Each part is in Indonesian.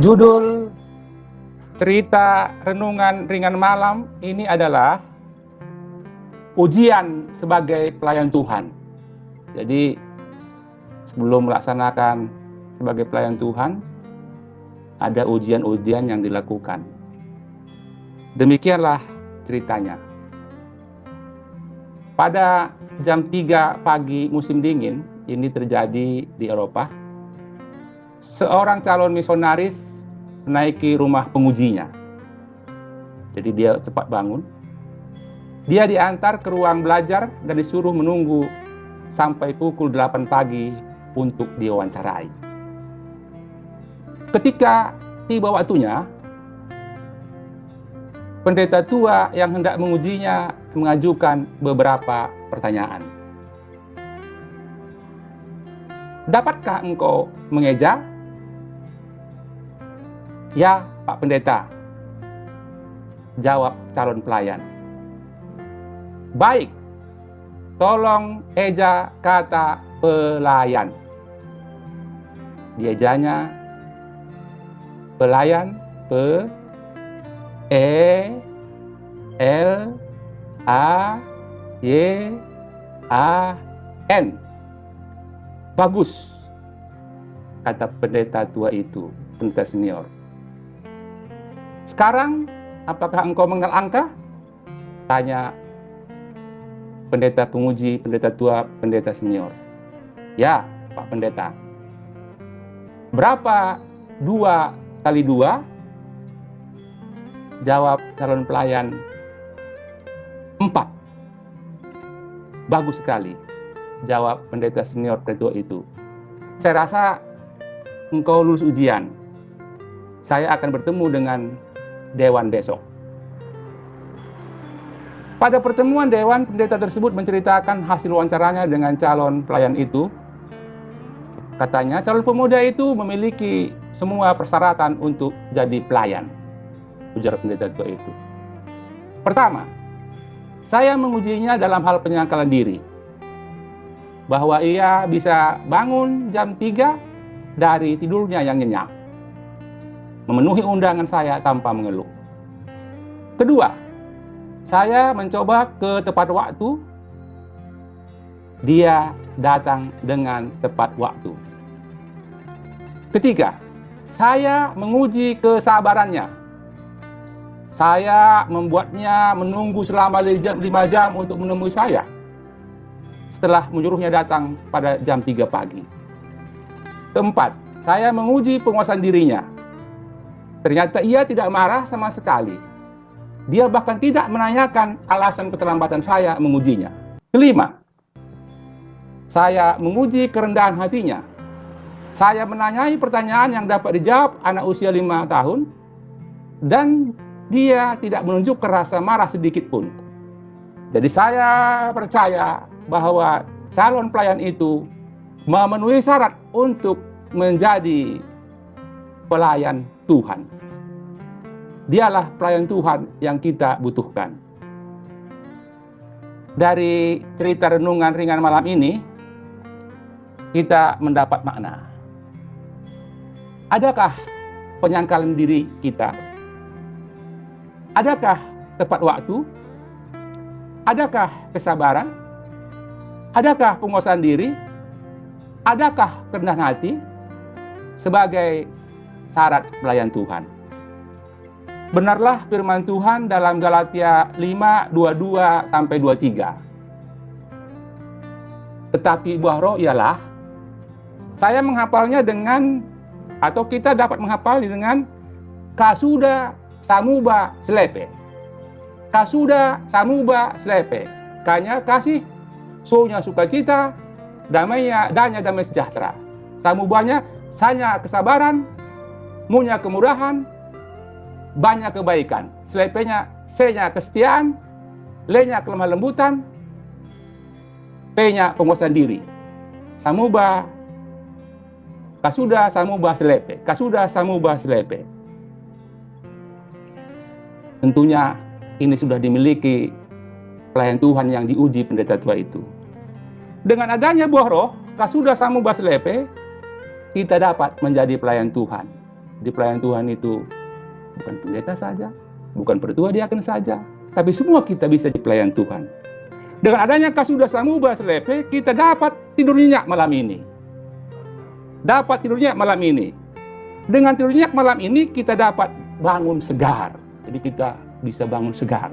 Judul cerita renungan ringan malam ini adalah ujian sebagai pelayan Tuhan. Jadi sebelum melaksanakan sebagai pelayan Tuhan, ada ujian-ujian yang dilakukan. Demikianlah ceritanya. Pada jam 3 pagi musim dingin, ini terjadi di Eropa. Seorang calon misionaris menaiki rumah pengujinya. Jadi dia cepat bangun. Dia diantar ke ruang belajar dan disuruh menunggu sampai pukul 8 pagi untuk diwawancarai. Ketika tiba waktunya, pendeta tua yang hendak mengujinya mengajukan beberapa pertanyaan. Dapatkah engkau mengeja? Ya, Pak Pendeta, jawab calon pelayan. Baik, tolong eja kata pelayan. Diejanya pelayan, P E L A Y A N. Bagus, kata pendeta tua itu, pendeta senior. Sekarang, apakah engkau mengenal angka? Tanya pendeta penguji, pendeta tua, pendeta senior. Ya, Pak Pendeta. Berapa 2 kali 2? Jawab calon pelayan, 4. Bagus sekali, jawab pendeta senior pendeta itu. Saya rasa engkau lulus ujian. Saya akan bertemu dengan dewan besok. Pada pertemuan dewan, pendeta tersebut menceritakan hasil wawancaranya dengan calon pelayan itu. Katanya, calon pemuda itu memiliki semua persyaratan untuk jadi pelayan, ujar pendeta tua itu. Pertama, saya mengujinya dalam hal penyangkalan diri, bahwa ia bisa bangun jam 3 dari tidurnya yang nyenyak, memenuhi undangan saya tanpa mengeluh. Kedua, saya mencoba ke tepat waktu, dia datang dengan tepat waktu. Ketiga, saya menguji kesabarannya. Saya membuatnya menunggu selama 5 jam untuk menemui saya, setelah menyuruhnya datang pada jam 3 pagi. Keempat, saya menguji penguasaan dirinya. Ternyata ia tidak marah sama sekali. Dia bahkan tidak menanyakan alasan keterlambatan saya mengujinya. Kelima, saya menguji kerendahan hatinya. Saya menanyai pertanyaan yang dapat dijawab anak usia 5 tahun, dan dia tidak menunjukkan rasa marah sedikit pun. Jadi saya percaya bahwa calon pelayan itu memenuhi syarat untuk menjadi pelayan Tuhan. Dialah pelayan Tuhan yang kita butuhkan. Dari cerita renungan ringan malam ini, kita mendapat makna. Adakah penyangkalan diri kita? Adakah tepat waktu? Adakah kesabaran? Adakah penguasaan diri? Adakah kerendahan hati sebagai syarat pelayan Tuhan? Benarlah firman Tuhan dalam Galatia 5:22-23. Tetapi buah roh ialah, saya menghafalnya dengan, atau kita dapat menghafalnya dengan kasuda samuba slepe. Kasuda samuba slepe. Kanya kasih, sonya sukacita, damainya danya damai sejahtera. Samubanya sanya kesabaran, munya kemurahan, banyak kebaikan. Selepenya senya kesetiaan, lenya kelemah lembutan, p-nya penguasaan diri. Samuba, kasuda samuba selepe. Kasuda samuba selepe. Tentunya ini sudah dimiliki pelayan Tuhan yang diuji pendeta tua itu. Dengan adanya buah roh, kasuda samuba selepe, kita dapat menjadi pelayan Tuhan. di pelayanan Tuhan itu bukan pendeta saja, bukan pertua diaken saja, tapi semua kita bisa di pelayanan Tuhan. Dengan adanya Kasuda Samubah Slepe, kita dapat tidur nyenyak malam ini. Dapat tidur nyenyak malam ini. Dengan tidur nyenyak malam ini, kita dapat bangun segar. Jadi kita bisa bangun segar.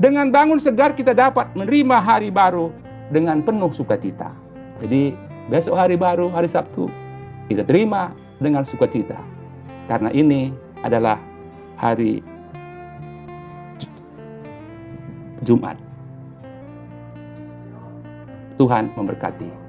Dengan bangun segar, kita dapat menerima hari baru dengan penuh sukacita. Jadi besok hari baru, hari Sabtu, kita terima dengan sukacita. Karena ini adalah hari Jumat. Tuhan memberkati.